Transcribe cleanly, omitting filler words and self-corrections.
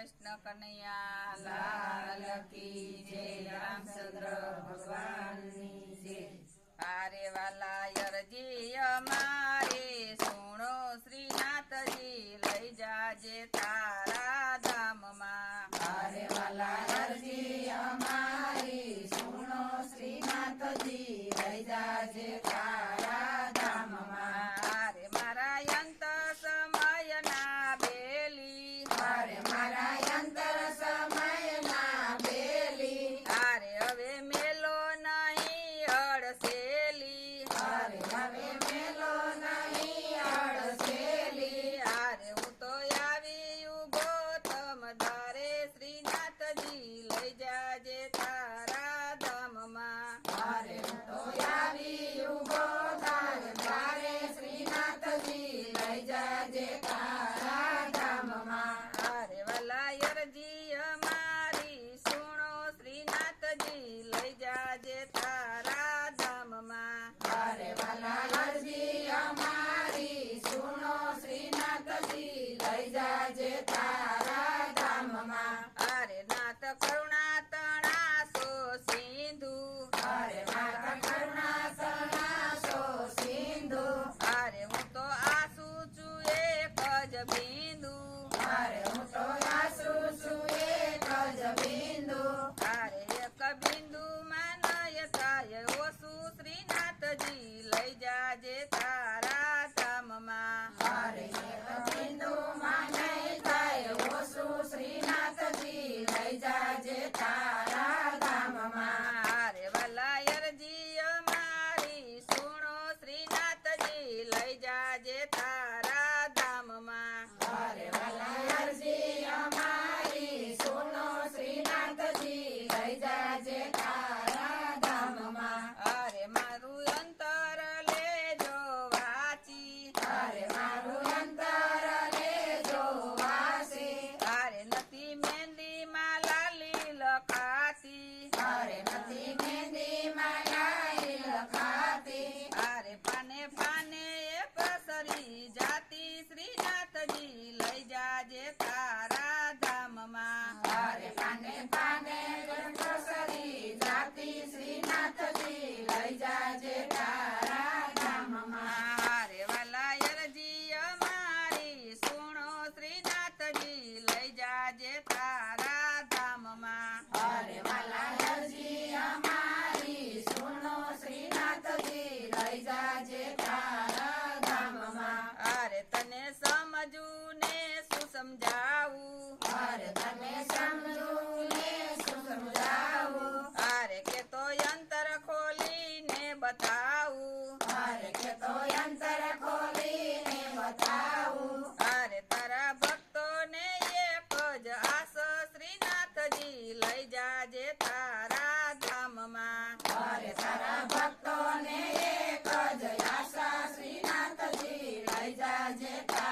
कृष्ण कन्हैया लाल की जय। रामचंद्र भगवान की जय। अरे वाला अरजी अमारे सुनो श्रीनाथ जी लई जाजे तारा धाम मां। अरे वाला अरजी अमारी सुनो श्रीनाथ जी लई जाजे तारा धाम मां। अरे मारा अंत समय ना बेली, अरे मारा अंतर समय ना बेली। अरे હવે મેલો નહીં અડસેલી, अरे हवे मेलो नहीं अड़सेली। અરે હું તો આવી ઉભો તમ ધારે શ્રીનાથજી લઈ જાજે તારા ધામમાં। अरे तो यावी उभो तार द्वारे श्रीनाथ जी लई जाजे तारा धाम मां। अरे वाला अरजी અમારી સુણો શ્રીનાથજી લઈ જાજે તારા ધામમાં। अरे वाला अरजी अमारी सुनो श्रीनाथ जी लई जाजे तारा धाम मां। अरे नाथ करुणा तणासो सिंधु, अरे माता करुणा सनासो सिंधु। अरे હું તો આસુ છું એક જ બિંદુ, अरे हूँ तो आसू सुए कज बिंदु। अरे एक બિંદુમાં નય થાય ઓસુ શ્રીનાથજી લઈ જાજે તારા ધામમાં। अरे एक बिंदु माने थाय ओसु श्रीनाथ जी लई जाजे तारा धाम मां। अरे वाला अरजी અમારી સુણો શ્રીનાથજી લઈ જાજે તારા ધામમાં। अरे वाला अरजी अमारी सुनो श्रीनाथ जी लई जाजे तारा धाम मां। अरे मारू अंतर लेजो वाची, अरे मारू अंतर ले जो वासी। अरे नती मेहंदी माला लखाती, अरे नदी मेहंदी मालाई लखाती। अरे पाने पाने ए पसरी जाती श्रीनाथजी लई जाजे तारा ધામમાં। अरे पाने पाने कसरी जाती श्रीनाथ जी लई जाजे तारा धाम मां। अरे वाला अरजी અમારી સુણો શ્રીનાથજી લઈ જાજે તારા ધામમાં। अरे वाला अरजी अमारी सुनो श्रीनाथ जी लई जाजे तारा धाम मां। अरे तने समजू ने सुसमझाऊ, अरे तने समझू ने सुसमझाऊ। अरे के तो अंतर खोली ने बताऊ, अरे के तो अंतर खोली ने बताऊ। अरे तारा भक्तो ने एक ज आस श्रीनाथजी लई जाजे तारा धामમાં। अरे तारा भक्तों ने एक जयासा श्रीनाथ जी लई जाजे तारा